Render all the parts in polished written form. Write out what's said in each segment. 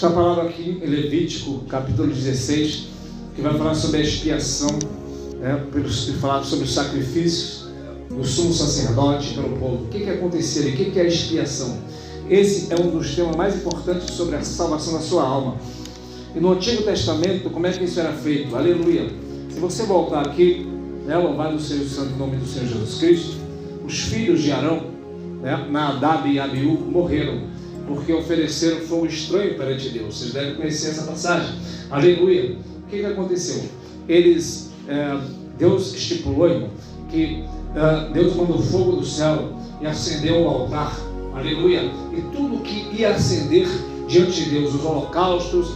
Esta palavra aqui em Levítico, capítulo 16, que vai falar sobre a expiação, falar sobre os sacrifícios do sumo sacerdote pelo povo. O que acontecia ali? O que é a expiação? Esse é um dos temas mais importantes sobre a salvação da sua alma. E no Antigo Testamento, como é que isso era feito? Aleluia! Se você voltar aqui, louvado seja o santo nome do Senhor Jesus Cristo, os filhos de Arão, Nadab e Abiú, morreram porque ofereceram fogo estranho perante Deus. Vocês devem conhecer essa passagem. Aleluia! O que aconteceu? Deus estipulou, irmão, que Deus mandou fogo do céu e acendeu o altar. Aleluia! E tudo que ia acender diante de Deus, os holocaustos,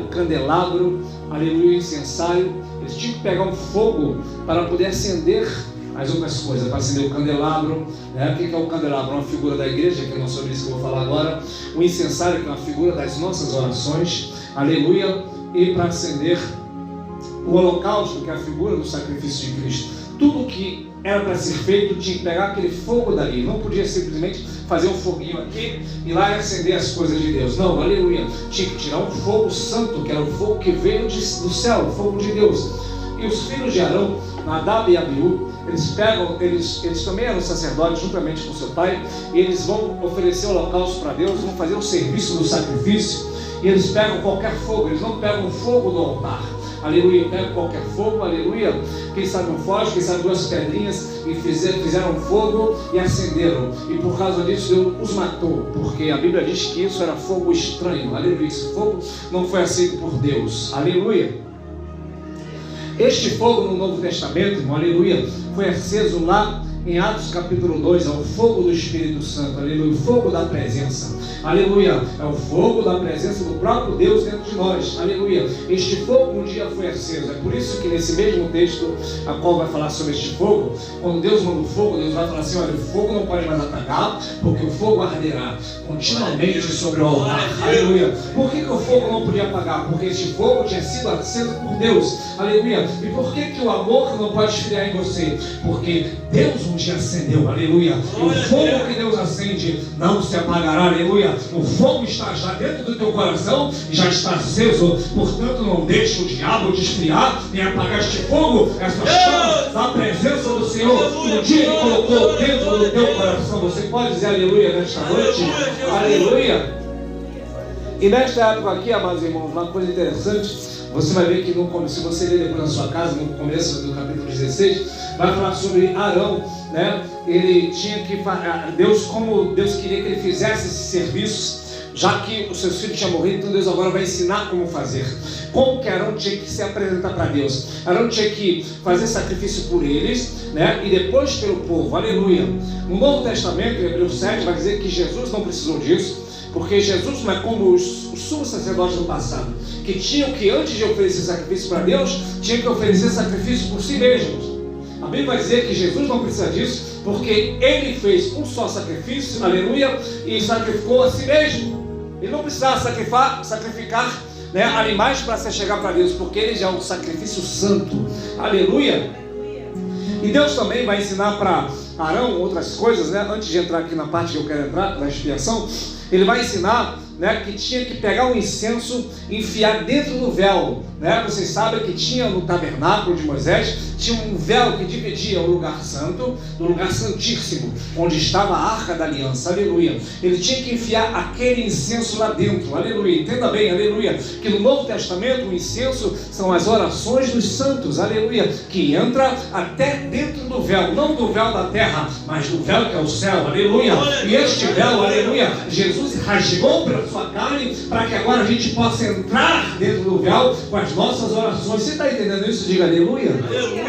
o candelabro, aleluia, o incensário, eles tinham que pegar um fogo para poder acender as outras coisas, para acender o candelabro. O que é o candelabro? Uma figura da igreja, que não é sobre isso que eu vou falar agora. O incensário, que é uma figura das nossas orações, aleluia, e para acender o holocausto, que é a figura do sacrifício de Cristo. Tudo que era para ser feito tinha que pegar aquele fogo dali. Não podia simplesmente fazer um foguinho aqui e lá acender as coisas de Deus. Não, aleluia. Tinha que tirar um fogo santo, que era o fogo que veio do céu, o fogo de Deus. E os filhos de Arão, Nadab e Abiú, eles também eram sacerdotes juntamente com seu pai, e eles vão oferecer o holocausto para Deus, vão fazer o serviço do sacrifício, e eles pegam qualquer fogo, eles não pegam o fogo do altar. Aleluia, pegam qualquer fogo, aleluia. Quem sabe um fósforo, quem sabe duas pedrinhas, e fizeram fogo e acenderam. E por causa disso Deus os matou, porque a Bíblia diz que isso era fogo estranho. Aleluia, esse fogo não foi aceito por Deus. Aleluia. Este fogo no Novo Testamento, irmão, aleluia, foi aceso lá em Atos capítulo 2, é o fogo do Espírito Santo, aleluia, o fogo da presença, aleluia, é o fogo da presença do próprio Deus dentro de nós, aleluia. Este fogo um dia foi aceso, é por isso que nesse mesmo texto, a qual vai falar sobre este fogo, quando Deus manda o fogo, Deus vai falar assim: olha, o fogo não pode mais apagar, porque o fogo arderá continuamente sobre o altar, aleluia. Por que o fogo não podia apagar? Porque este fogo tinha sido aceso por Deus, aleluia. E por que o amor não pode esfriar em você? Porque Deus um dia acendeu, aleluia. E o fogo que Deus acende não se apagará, aleluia. O fogo está já dentro do teu coração e já está aceso. Portanto, não deixe o diabo te esfriar nem apagar este fogo, essa chama da presença do Senhor que um dia Ele colocou dentro do teu coração. Você pode dizer aleluia nesta noite? Aleluia. E nesta época aqui, amados irmãos, uma coisa interessante, você vai ver que se você ler depois na sua casa, no começo do capítulo 16, vai falar sobre Arão, Ele tinha que, como Deus queria que ele fizesse esses serviços, já que os seus filhos tinham morrido, então Deus agora vai ensinar como fazer. Como que Arão tinha que se apresentar para Deus? Arão tinha que fazer sacrifício por eles, e depois pelo povo, aleluia. No Novo Testamento, em Hebreus 7, vai dizer que Jesus não precisou disso, porque Jesus não é como os sumos sacerdotes do passado, que tinham que, antes de oferecer sacrifício para Deus, tinham que oferecer sacrifício por si mesmos. A Bíblia vai dizer que Jesus não precisa disso, porque Ele fez um só sacrifício, aleluia, e sacrificou a si mesmo. Ele não precisava sacrificar animais para se chegar para Deus, porque Ele já é um sacrifício santo, aleluia. E Deus também vai ensinar para Arão outras coisas, antes de entrar aqui na parte que eu quero entrar, da expiação. Ele vai ensinar que tinha que pegar o incenso e enfiar dentro do véu. Vocês sabem que tinha no tabernáculo de Moisés, tinha um véu que dividia o lugar santo do lugar santíssimo, onde estava a arca da aliança, aleluia. Ele tinha que enfiar aquele incenso lá dentro, aleluia. Entenda bem, aleluia, que no Novo Testamento o incenso são as orações dos santos, aleluia, que entra até dentro do véu, não do véu da terra, mas do véu que é o céu, aleluia. E este véu, aleluia, Jesus rasgou pela sua carne, para que agora a gente possa entrar dentro do véu com as nossas orações. Você está entendendo isso? Diga aleluia. Aleluia.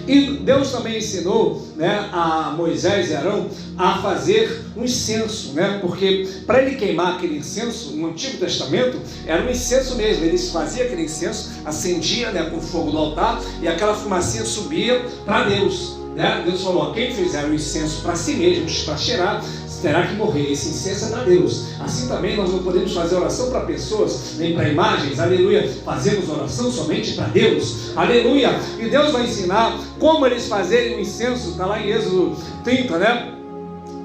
E Deus também ensinou a Moisés e Arão a fazer um incenso, porque para ele queimar aquele incenso, no Antigo Testamento, era um incenso mesmo. Eles faziam aquele incenso, acendia com o fogo do altar, e aquela fumacinha subia para Deus. Deus falou: quem fizer o incenso para si mesmo, para cheirar, terá que morrer. Esse incenso é para Deus. Assim também nós não podemos fazer oração para pessoas, nem para imagens, aleluia. Fazemos oração somente para Deus, aleluia. E Deus vai ensinar como eles fazerem o incenso. Está lá em Êxodo 30,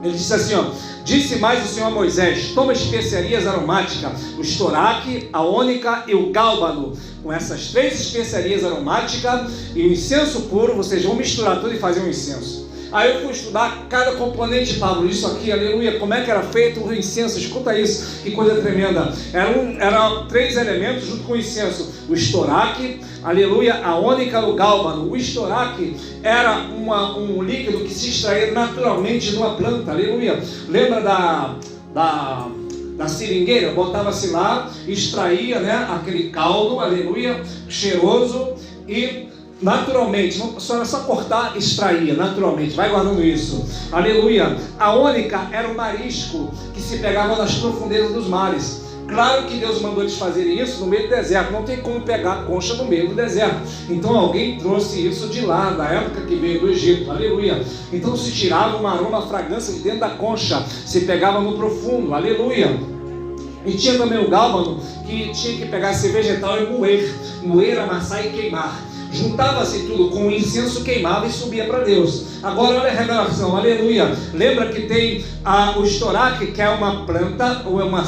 Ele disse assim, Disse mais o Senhor a Moisés: toma especiarias aromáticas, o estoraque, a ônica e o gálbano. Com essas 3 especiarias aromáticas e o incenso puro, vocês vão misturar tudo e fazer um incenso. Aí eu fui estudar cada componente, Pablo, isso aqui, aleluia, como é que era feito o incenso. Escuta isso, que coisa tremenda. Eram 3 elementos junto com o incenso: o estoraque, aleluia, a ônica, o gálbano. O estoraque era um líquido que se extraía naturalmente de uma planta, aleluia. Lembra da seringueira? Botava-se lá, extraía, né, aquele caldo, aleluia, cheiroso, e naturalmente, só era só cortar, extraía naturalmente. Vai guardando isso, aleluia. A ônica era um marisco que se pegava nas profundezas dos mares. Claro que Deus mandou eles fazerem isso no meio do deserto. Não tem como pegar concha no meio do deserto. Então alguém trouxe isso de lá, da época que veio do Egito, aleluia. Então se tirava uma aroma, uma fragrância de dentro da concha, se pegava no profundo, aleluia. E tinha também o gálbano, que tinha que pegar esse vegetal e moer, amassar e queimar. Juntava-se tudo com o incenso, queimava e subia para Deus. Agora olha a revelação, aleluia. Lembra que tem o estoraque, que é uma planta, ou é uma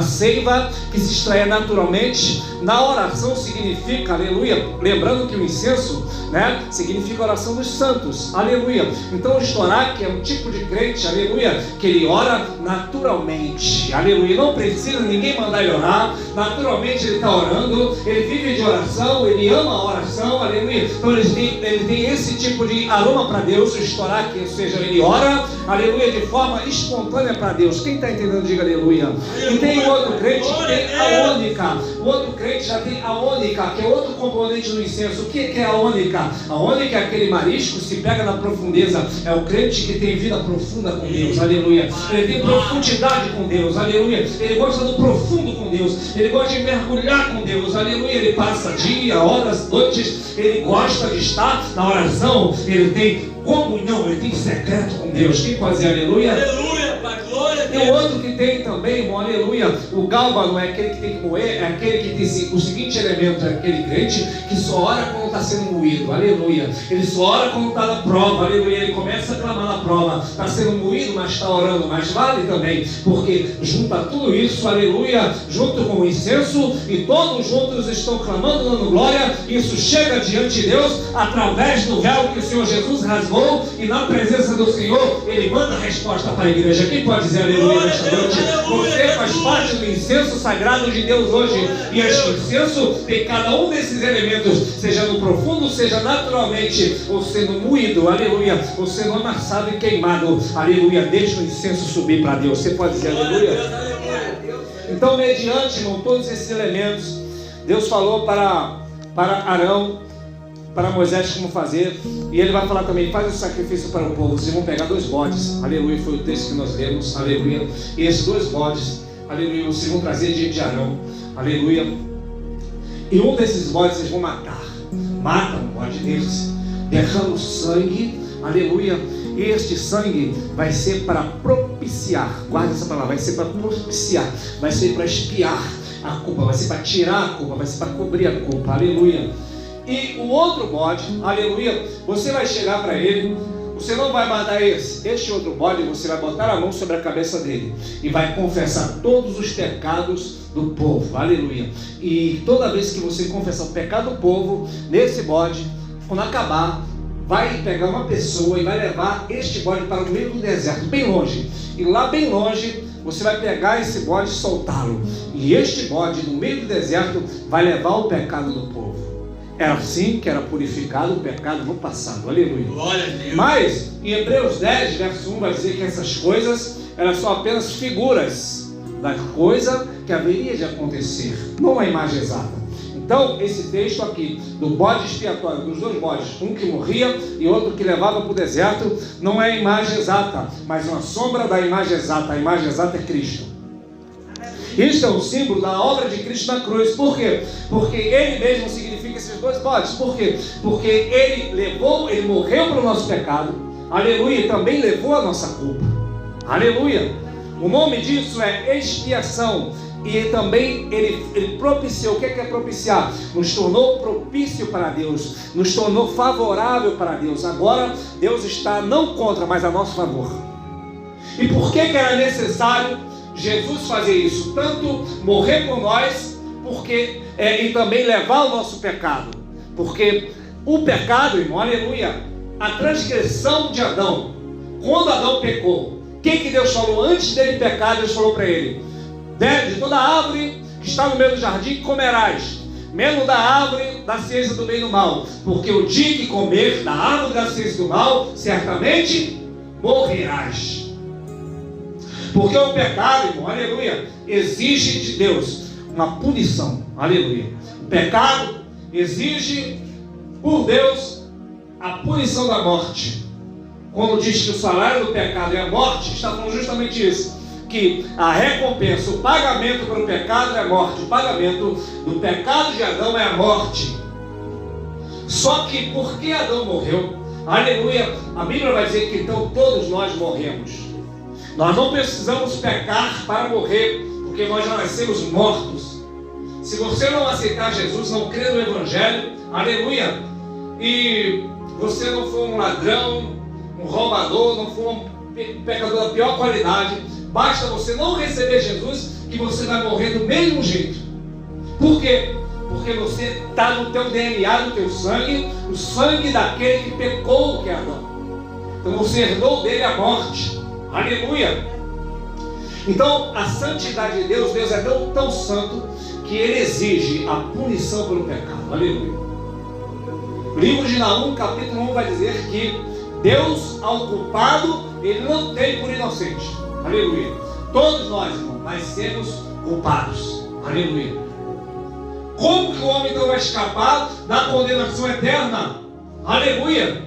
seiva que se extrai naturalmente. Na oração significa, aleluia, lembrando que o incenso, né, significa a oração dos santos, aleluia. Então o estoraque é um tipo de crente, aleluia, que ele ora naturalmente, aleluia. Não precisa ninguém mandar ele orar, naturalmente ele está orando, ele vive de oração, ele ama a oração, aleluia. Então ele tem esse tipo de aroma para Deus, o estoraque, ou seja, ele ora, aleluia, de forma espontânea para Deus. Quem está entendendo, diga aleluia. E tem o outro crente que tem a ônica. O outro crente já tem a ônica, que é outro componente do incenso. O que é a ônica? A ônica é aquele marisco que se pega na profundeza. É o crente que tem vida profunda com Deus, aleluia. Ele tem profundidade com Deus, aleluia. Ele gosta do profundo com Deus, ele gosta de mergulhar com Deus, aleluia. Ele passa dia, horas, noites, ele gosta de estar na oração, ele tem comunhão, ele tem secreto com Deus. Quem pode dizer aleluia? Aleluia, Pai, glória a Deus. E o outro que tem também, irmão, aleluia, o gálbano é aquele que tem que moer, é aquele que tem o seguinte elemento, é aquele crente que só ora quando está sendo moído, aleluia. Ele só ora quando está na prova, aleluia. Ele começa a clamar na prova, está sendo moído, mas está orando, mas vale também, porque junta tudo isso, aleluia, junto com o incenso, e todos juntos estão clamando, dando glória. Isso chega diante de Deus através do véu que o Senhor Jesus rasgou, e na presença do Senhor ele manda a resposta para a igreja. Quem pode dizer aleluia nesta noite? Você faz parte do incenso sagrado de Deus hoje, e este incenso tem cada um desses elementos, seja no profundo, seja naturalmente, ou sendo moído, aleluia, ou sendo amassado e queimado, aleluia. Deixa o incenso subir para Deus. Você pode dizer aleluia? Então, mediante, irmão, todos esses elementos, Deus falou para Arão, para Moisés como fazer, e ele vai falar também: faz o sacrifício para o povo. Vocês vão pegar 2 bodes, aleluia, foi o texto que nós lemos, aleluia, e esses 2 bodes, aleluia, vocês vão trazer diante de Arão, aleluia, e um desses bodes vocês vão matam o bode deles, derramam sangue, aleluia, e este sangue vai ser para propiciar, guarda essa palavra, vai ser para propiciar, vai ser para expiar a culpa, vai ser para tirar a culpa, vai ser para cobrir a culpa, aleluia. E o outro bode, aleluia, você vai chegar para ele, você não vai matar este outro bode, você vai botar a mão sobre a cabeça dele e vai confessar todos os pecados do povo, aleluia. E toda vez que você confessar o pecado do povo, nesse bode, quando acabar, vai pegar uma pessoa e vai levar este bode para o meio do deserto, bem longe, e lá bem longe, você vai pegar esse bode e soltá-lo, e este bode no meio do deserto vai levar o pecado do povo. Era assim que era purificado o pecado no passado, aleluia. Glória a Deus. Mas em Hebreus 10, verso 1 vai dizer que essas coisas eram só apenas figuras da coisa que haveria de acontecer, não a imagem exata. Então esse texto aqui do bode expiatório, dos 2 bodes, um que morria e outro que levava para o deserto, não é a imagem exata, mas uma sombra da imagem exata. A imagem exata é Cristo. Isto é um símbolo da obra de Cristo na cruz. Por quê? Porque Ele mesmo significa esses 2 bodes. Por quê? Porque Ele morreu para o nosso pecado, aleluia, e também levou a nossa culpa, aleluia. O nome disso é expiação. E também ele propiciou. O que é propiciar? Nos tornou propício para Deus, nos tornou favorável para Deus. Agora Deus está não contra, mas a nosso favor. E por que era necessário Jesus fazer isso? Tanto morrer por nós, e também levar o nosso pecado. Porque o pecado, irmão, aleluia, a transgressão de Adão, quando Adão pecou, o que Deus falou antes dele pecar? Deus falou para ele: de toda árvore que está no meio do jardim comerás, menos da árvore da ciência do bem e do mal, porque o dia que comer da árvore da ciência do mal, certamente morrerás. Porque o pecado, irmão, aleluia, exige de Deus uma punição, aleluia. O pecado exige por Deus a punição da morte. Quando diz que o salário do pecado é a morte, está falando justamente isso, que a recompensa, o pagamento pelo pecado é a morte. O pagamento do pecado de Adão é a morte. Só que porque Adão morreu, aleluia, a Bíblia vai dizer que então todos nós morremos. Nós não precisamos pecar para morrer, porque nós já nascemos mortos. Se você não aceitar Jesus, não crer no Evangelho, aleluia, e você não for um ladrão, um roubador, não for um pecador da pior qualidade, basta você não receber Jesus, que você vai morrer do mesmo jeito. Por quê? Porque você está no teu DNA, no teu sangue, o sangue daquele que pecou, que é Adão. Então você herdou dele a morte. Aleluia! Então a santidade de Deus é tão santo que ele exige a punição pelo pecado. Aleluia! O livro de Naum, capítulo 1, vai dizer que Deus, ao culpado, ele não tem por inocente. Aleluia! Todos nós, irmão, nascemos culpados. Aleluia! Como que o homem então vai escapar da condenação eterna? Aleluia!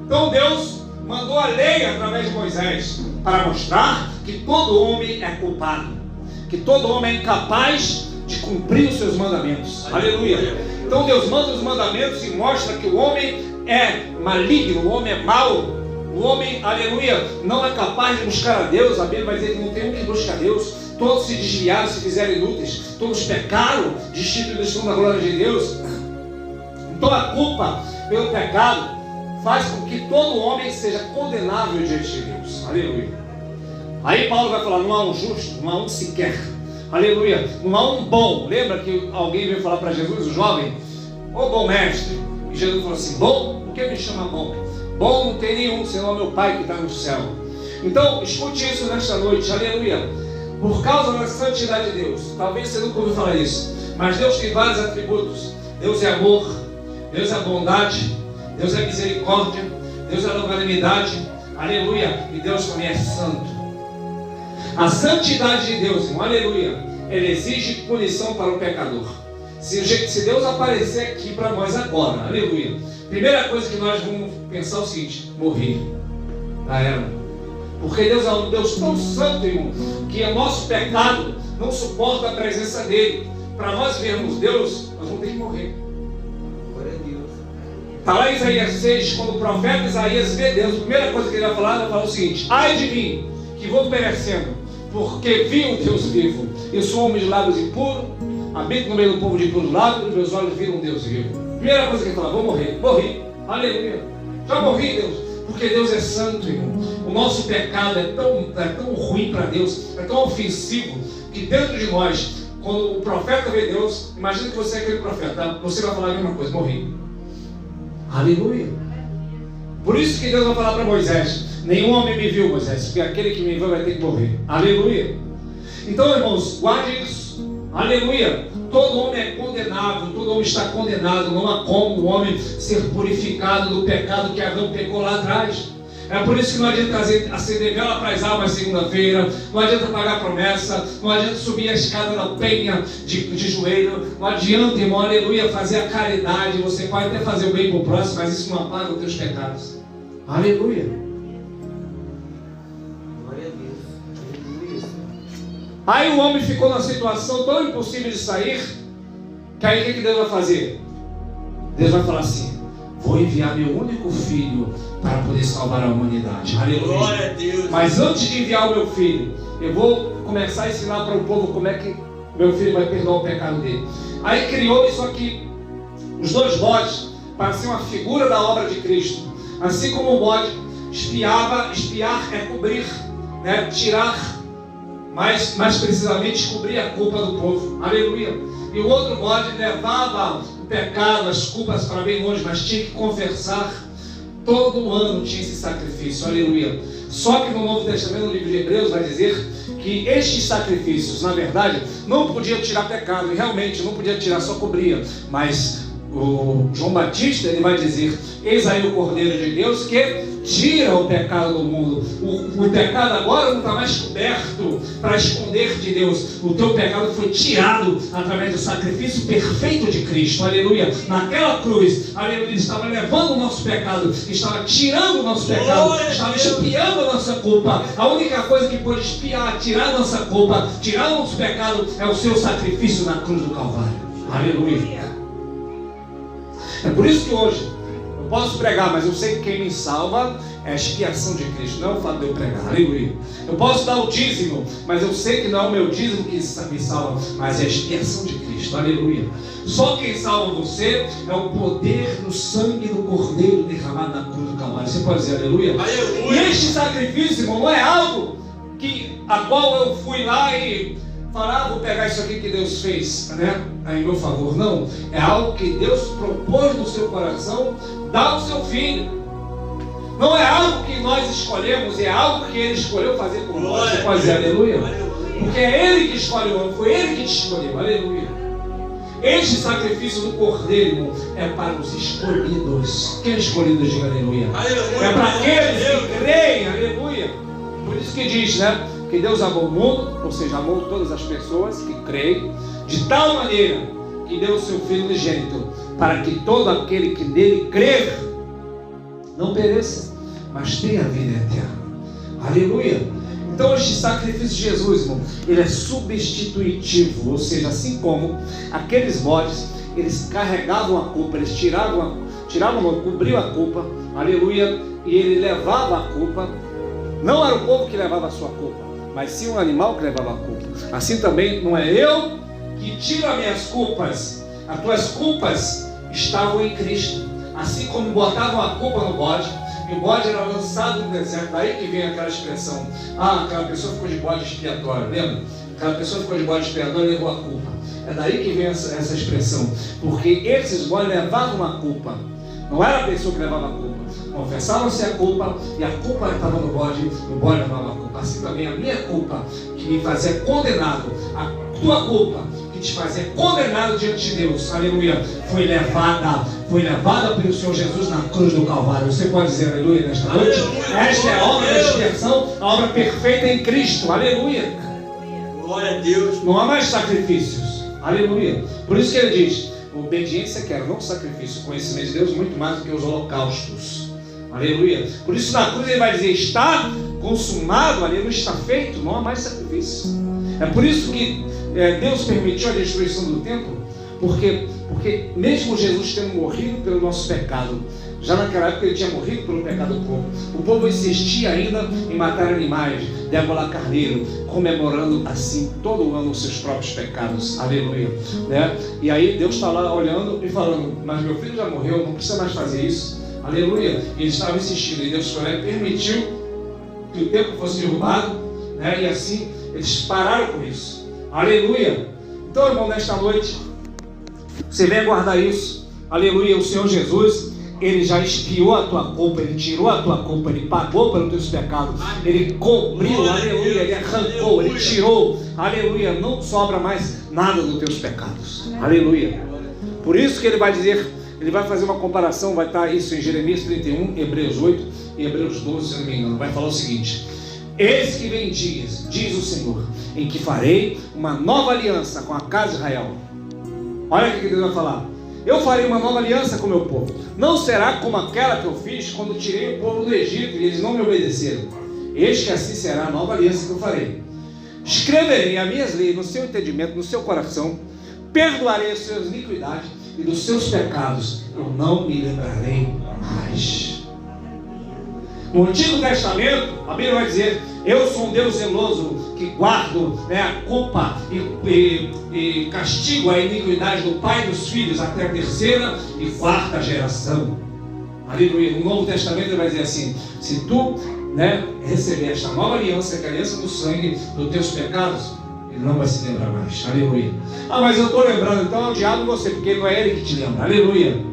Então Deus mandou a lei através de Moisés para mostrar que todo homem é culpado, que todo homem é incapaz de cumprir os seus mandamentos. Aleluia! Então Deus manda os mandamentos e mostra que o homem é maligno, o homem é mau, o homem, aleluia, não é capaz de buscar a Deus. A Bíblia vai dizer que não tem um que busca a Deus. Todos se desviaram, se fizeram inúteis, todos pecaram, destituídos da glória de Deus. Então a culpa pelo pecado faz com que todo homem seja condenável diante de Deus. Aleluia. Aí Paulo vai falar: não há um justo, não há um sequer. Aleluia. Não há um bom. Lembra que alguém veio falar para Jesus, o jovem: ô bom mestre. E Jesus falou assim: bom? Por que me chama bom? Bom não tem nenhum, senão meu Pai que está no céu. Então escute isso nesta noite. Aleluia. Por causa da santidade de Deus, talvez você nunca ouviu falar isso, mas Deus tem vários atributos. Deus é amor, Deus é bondade, Deus é misericórdia, Deus é longanimidade, aleluia, e Deus também é santo. A santidade de Deus, irmão, aleluia, ele exige punição para o pecador. Se Deus aparecer aqui para nós agora, aleluia, primeira coisa que nós vamos pensar é o seguinte: morrer. Já era. Porque Deus é um Deus tão santo, irmão, que o nosso pecado não suporta a presença dele. Para nós vermos Deus, nós vamos ter que morrer. Glória a Deus. Está lá em Isaías 6, quando o profeta Isaías vê Deus, a primeira coisa que ele vai falar, o seguinte: ai de mim, que vou perecendo, porque vi o Deus vivo. Eu sou homem de lábios impuros, habito no meio do povo de impuros lábios, e meus olhos viram um Deus vivo. Primeira coisa que ele fala: vou morrer. Morri. Aleluia. Já morri, Deus. Porque Deus é santo, irmão. O nosso pecado é tão ruim para Deus, é tão ofensivo, que dentro de nós, quando o profeta vê Deus, imagina que você é aquele profeta, você vai falar a mesma coisa: morri. Aleluia. Por isso que Deus vai falar para Moisés: nenhum homem me viu, Moisés, porque aquele que me viu vai ter que morrer. Aleluia. Então, irmãos, guarde isso. Aleluia. Todo homem é condenável, todo homem está condenado. Não há como o homem ser purificado do pecado que Adão pecou lá atrás. É por isso que não adianta acender vela para as almas segunda-feira, não adianta pagar promessa, não adianta subir a escada da penha de joelho, não adianta, irmão, aleluia, fazer a caridade. Você pode até fazer o bem para o próximo, mas isso não apaga os teus pecados. Aleluia. Glória a Deus. Aí o homem ficou numa situação tão impossível de sair, que aí o que Deus vai fazer? Deus vai falar assim: vou enviar meu único filho para poder salvar a humanidade. Aleluia. Glória a Deus. Mas antes de enviar o meu filho, eu vou começar a ensinar para o povo como é que meu filho vai perdoar o pecado dele. Aí criou isso aqui. Os dois bodes pareciam uma figura da obra de Cristo. Assim como o bode espiar é cobrir. né, tirar, mais precisamente cobrir a culpa do povo. Aleluia. E o outro bode levava o pecado, as culpas para bem longe, mas tinha que confessar. Todo ano tinha esse sacrifício. Aleluia. Só que no Novo Testamento, no livro de Hebreus, vai dizer que estes sacrifícios, na verdade, não podiam tirar pecado. E realmente não podia tirar, só cobria. Mas o João Batista, ele vai dizer: eis aí o Cordeiro de Deus que tira o pecado do mundo. O pecado agora não está mais coberto para esconder de Deus. O teu pecado foi tirado através do sacrifício perfeito de Cristo. Aleluia. Naquela cruz, aleluia, ele estava levando o nosso pecado, estava tirando o nosso pecado, estava expiando a nossa culpa. A única coisa que pode expiar, tirar a nossa culpa, tirar o nosso pecado, é o seu sacrifício na cruz do Calvário. Aleluia. É por isso que hoje eu posso pregar, mas eu sei que quem me salva é a expiação de Cristo, não é o fato de eu pregar. Aleluia. Eu posso dar o dízimo, mas eu sei que não é o meu dízimo que me salva, mas é a expiação de Cristo. Aleluia. Só quem salva você é o poder do sangue do Cordeiro derramado na cruz do Calvário. Você pode dizer aleluia? Aleluia. E este sacrifício, irmão, não é algo a qual eu fui lá e falar: vou pegar isso aqui que Deus fez, né, em meu favor. Não, é algo que Deus propôs no seu coração, dá ao seu filho. Não é algo que nós escolhemos, é algo que Ele escolheu fazer por nós. Você pode dizer aleluia? Porque é Ele que escolheu, foi Ele que te escolheu. Aleluia. Este sacrifício do Cordeiro é para os escolhidos. Quem é escolhido, diga aleluia. É para aqueles que creem, aleluia. Por isso que diz, né, que Deus amou o mundo, ou seja, amou todas as pessoas que creem, de tal maneira que deu o seu Filho unigênito, para que todo aquele que nele crer não pereça, mas tenha vida eterna. Aleluia. Então este sacrifício de Jesus, irmão, ele é substitutivo, ou seja, assim como aqueles bodes, eles carregavam a culpa, eles tiravam, cobriam a culpa, aleluia, e ele levava a culpa. Não era o povo que levava a sua culpa, mas sim um animal que levava a culpa. Assim também não é eu que tiro as minhas culpas. As tuas culpas estavam em Cristo. Assim como botavam a culpa no bode, e o bode era lançado no deserto. Daí que vem aquela expressão: aquela pessoa ficou de bode expiatório. Lembra? Aquela pessoa ficou de bode expiatório e levou a culpa. É daí que vem essa expressão. Porque esses bodes levavam a culpa. Não era a pessoa que levava a culpa. Confessavam-se a culpa, e a culpa estava no bode, e o bode levava a culpa. Assim também a minha culpa, que me fazia condenado, a tua culpa, que te fazia condenado diante de Deus, aleluia, foi levada pelo Senhor Jesus na cruz do Calvário. Você pode dizer aleluia nesta noite? Esta é a obra da expiação, a obra perfeita em Cristo, aleluia. Glória a Deus. Não há mais sacrifícios, aleluia. Por isso que ele diz: obediência quero, não sacrifício. Conhecimento de Deus muito mais do que os holocaustos. Aleluia. Por isso na cruz ele vai dizer: está consumado, aleluia, está feito, não há mais sacrifício. É por isso que Deus permitiu a destruição do templo, porque mesmo Jesus tendo morrido pelo nosso pecado, já naquela época ele tinha morrido pelo pecado do povo. O povo insistia ainda em matar animais, degolar carneiro, comemorando assim todo ano os seus próprios pecados. Aleluia, né? E aí Deus está lá olhando e falando: mas meu filho já morreu, não precisa mais fazer isso. Aleluia. E eles estavam insistindo, e Deus foi lá e permitiu que o templo fosse derrubado, né? E assim eles pararam com isso. Aleluia. Então, irmão, nesta noite você vem guardar isso. Aleluia. O Senhor Jesus, Ele já expiou a tua culpa, Ele tirou a tua culpa, Ele pagou pelos teus pecados, Ele cobriu, aleluia, Ele arrancou, Ele tirou, aleluia. Não sobra mais nada dos teus pecados. Aleluia. Por isso que Ele vai dizer, Ele vai fazer uma comparação, vai estar isso em Jeremias 31, Hebreus 8 e Hebreus 12, se não me engano. Vai falar o seguinte: eis que vem dias, diz o Senhor, em que farei uma nova aliança com a casa de Israel. Olha o que Deus vai falar: eu farei uma nova aliança com o meu povo. Não será como aquela que eu fiz quando tirei o povo do Egito e eles não me obedeceram. Eis que assim será a nova aliança que eu farei. Escreverei as minhas leis no seu entendimento, no seu coração. Perdoarei as suas iniquidades e dos seus pecados eu não me lembrarei mais. No Antigo Testamento, a Bíblia vai dizer: eu sou um Deus zeloso que guardo, né, a culpa e castigo a iniquidade do pai e dos filhos até a terceira e quarta geração. Aleluia. No Novo Testamento ele vai dizer assim: se tu né, receber esta nova aliança, que é a aliança do sangue, dos teus pecados, ele não vai se lembrar mais. Aleluia. Ah, mas eu estou lembrando, então é o diabo você, porque não é ele que te lembra. Aleluia.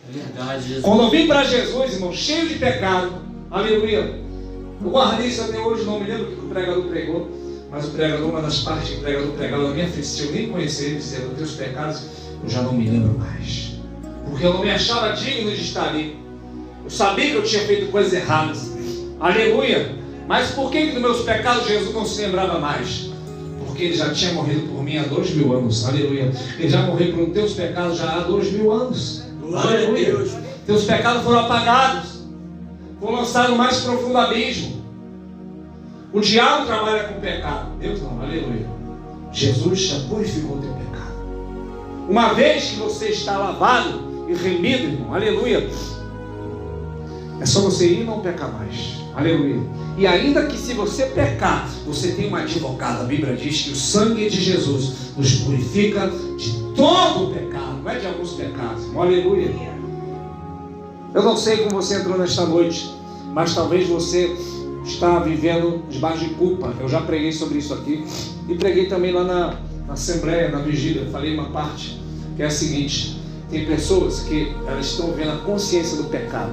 É verdade, Jesus. Quando eu vim para Jesus, irmão, cheio de pecado, aleluia, eu guardei isso até hoje, não me lembro o que o pregador pregou, mas o pregador, uma das partes que o pregador pregava, me afligiu, eu nem conhecia ele, dizendo, os teus pecados eu já não me lembro mais, porque eu não me achava digno de estar ali. Eu sabia que eu tinha feito coisas erradas, aleluia. Mas por que dos meus pecados Jesus não se lembrava mais? Porque ele já tinha morrido por mim há 2000 anos, aleluia. Ele já morreu por teus pecados já há 2000 anos, Glória a Deus. Teus pecados foram apagados, foram lançados no mais profundo abismo. O diabo trabalha com o pecado, Deus não, aleluia. Jesus já purificou o teu pecado. Uma vez que você está lavado e remido, irmão, aleluia, é só você ir e não pecar mais, aleluia. E ainda que se você pecar, você tem um advogado. A Bíblia diz que o sangue de Jesus nos purifica de todo o pecado, não é de alguns pecados, irmão, aleluia. Eu não sei como você entrou nesta noite, mas talvez você está vivendo debaixo de culpa. Eu já preguei sobre isso aqui e preguei também lá na Assembleia, na Vigília. Eu falei uma parte que é a seguinte: tem pessoas que elas estão vendo a consciência do pecado,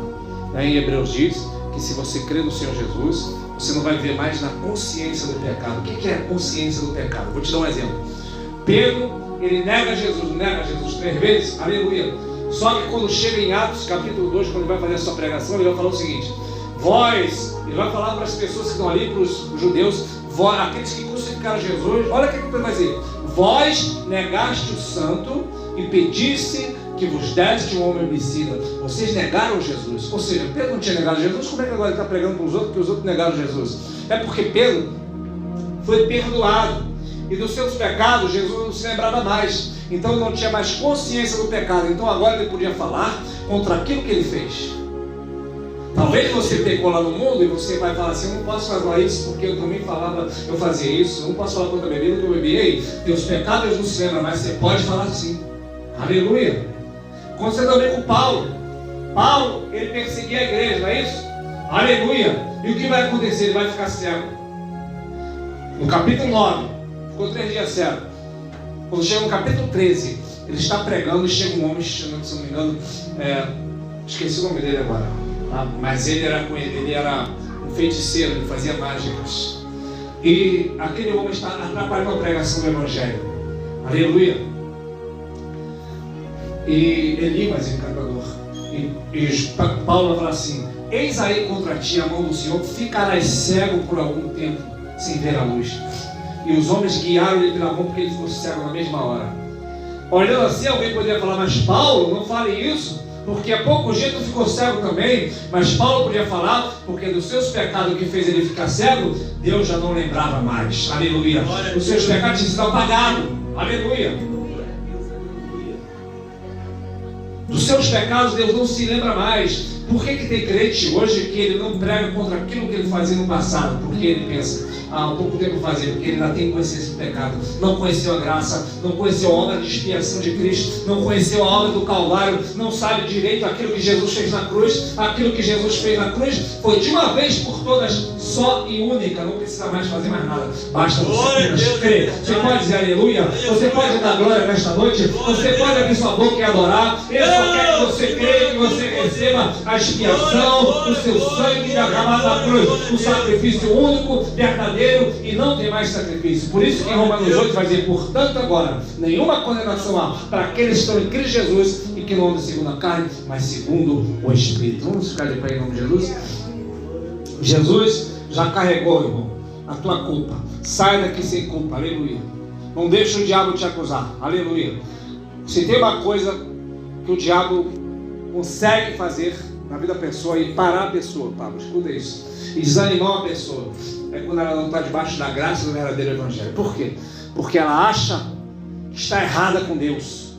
né? Em Hebreus diz que se você crê no Senhor Jesus, você não vai ver mais na consciência do pecado. O que é a consciência do pecado? Vou te dar um exemplo. Pedro, ele nega Jesus 3 vezes, aleluia. Só que quando chega em Atos capítulo 2, quando ele vai fazer a sua pregação, ele vai falar o seguinte: ele vai falar para as pessoas que estão ali, para os judeus, aqueles que crucificaram Jesus, olha o que ele vai dizer: vós negaste o santo e pediste que vos deste um homem homicida. Vocês negaram Jesus. Ou seja, Pedro não tinha negado Jesus. Como é que agora ele está pregando para os outros que os outros negaram Jesus? É porque Pedro foi perdoado, e dos seus pecados Jesus não se lembrava mais. Então ele não tinha mais consciência do pecado. Então agora ele podia falar contra aquilo que ele fez. Talvez você pecou lá no mundo e você vai falar assim: eu não posso falar isso porque eu também eu fazia isso. Eu não posso falar contra a bebida que eu bebi. Ei, teus pecados não se lembram, mas você pode falar assim. Aleluia. Aconteceu também com Paulo. Paulo, ele perseguia a igreja, não é isso? Aleluia. E o que vai acontecer? Ele vai ficar cego. No capítulo 9, ficou 3 dias cego. Quando chega no capítulo 13, ele está pregando e chega um homem, se não me engano, esqueci o nome dele agora, mas ele era um feiticeiro, ele fazia mágicas. E aquele homem está atrapalhando a pregação do Evangelho. Aleluia. E Elimas, encantador. E Paulo vai falar assim: eis aí contra ti a mão do Senhor, ficarás cego por algum tempo, sem ver a luz. E os homens guiaram ele pela mão, porque ele ficou cego na mesma hora. Olhando assim, alguém poderia falar: mas Paulo, não fale isso, porque há pouco jeito ficou cego também. Mas Paulo podia falar, porque dos seus pecados que fez ele ficar cego, Deus já não lembrava mais. Aleluia. Os seus pecados tinham sido apagados. Aleluia. Dos seus pecados Deus não se lembra mais. Por que tem crente hoje que ele não prega contra aquilo que ele fazia no passado? Porque ele pensa: há pouco tempo fazia, porque ele ainda tem consciência do pecado. Não conheceu a graça, não conheceu a obra de expiação de Cristo, não conheceu a obra do Calvário, não sabe direito aquilo que Jesus fez na cruz. Aquilo que Jesus fez na cruz foi de uma vez por todas, só e única. Não precisa mais fazer mais nada, basta você apenas crer. Você pode dizer aleluia, você pode dar glória nesta noite, você pode abrir sua boca e adorar. Ele só quer que você creia, que você receba a expiação, o seu sangue derramado na cruz, o sacrifício único, verdadeiro, e não tem mais sacrifício. Por isso que em Romanos 8 vai dizer: portanto agora nenhuma condenação há para aqueles que estão em Cristo Jesus e que não andam segundo a carne, mas segundo o Espírito. Vamos ficar de pé em nome de Jesus. Jesus já carregou, irmão, a tua culpa. Sai daqui sem culpa, aleluia. Não deixa o diabo te acusar, aleluia. Se tem uma coisa que o diabo consegue fazer na vida da pessoa e parar a pessoa, Pablo, escuta isso, e desanimar uma pessoa, é quando ela não está debaixo da graça do verdadeiro Evangelho. Por quê? Porque ela acha que está errada com Deus.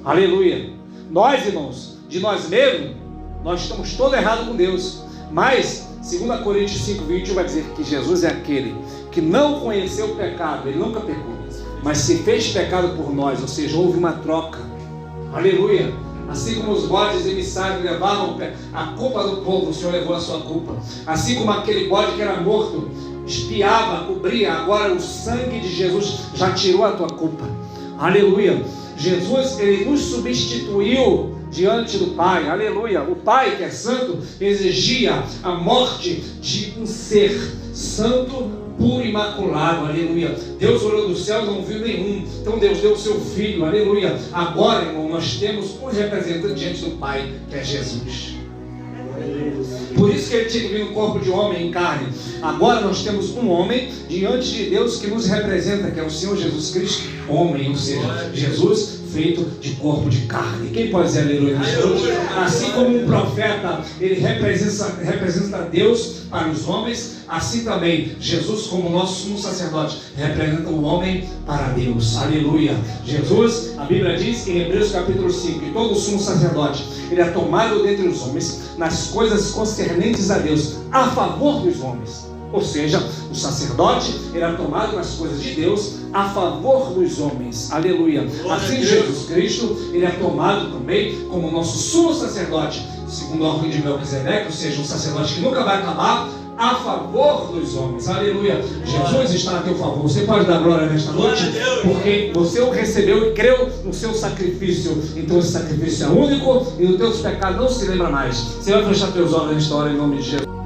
Aleluia. Nós, irmãos, de nós mesmos, nós estamos todos errados com Deus. Mas 2 Coríntios 5:21 vai dizer que Jesus é aquele que não conheceu o pecado, ele nunca pecou, mas se fez pecado por nós, ou seja, houve uma troca. Aleluia. Assim como os bodes emissários levavam a culpa do povo, o Senhor levou a sua culpa. Assim como aquele bode que era morto espiava, cobria, agora o sangue de Jesus já tirou a tua culpa. Aleluia. Jesus, ele nos substituiu diante do Pai. Aleluia. O Pai, que é santo, exigia a morte de um ser santo, puro, imaculado. Aleluia. Deus olhou do céu e não viu nenhum. Então Deus deu o seu Filho. Aleluia. Agora, irmão, nós temos um representante diante do Pai, que é Jesus. Por isso que ele tinha que vir no corpo de homem em carne. Agora nós temos um homem diante de Deus que nos representa, que é o Senhor Jesus Cristo, homem, ou seja, Jesus feito de corpo de carne. Quem pode dizer aleluia? Assim como um profeta, ele representa Deus para os homens, assim também Jesus, como nosso sumo sacerdote, representa o homem para Deus. Aleluia. Jesus, a Bíblia diz em Hebreus capítulo 5, que todo sumo sacerdote, ele é tomado dentre os homens nas coisas concernentes a Deus, a favor dos homens. Ou seja, o sacerdote era tomado nas coisas de Deus a favor dos homens. Aleluia. Assim Jesus Cristo, ele é tomado também como nosso sumo sacerdote, segundo a ordem de Melquisedeque, ou seja, um sacerdote que nunca vai acabar, a favor dos homens. Aleluia. Jesus está a teu favor. Você pode dar glória nesta noite, porque você o recebeu e creu no seu sacrifício. Então esse sacrifício é único e os teus pecados não se lembram mais. Você vai fechar teus olhos nesta hora em nome de Jesus.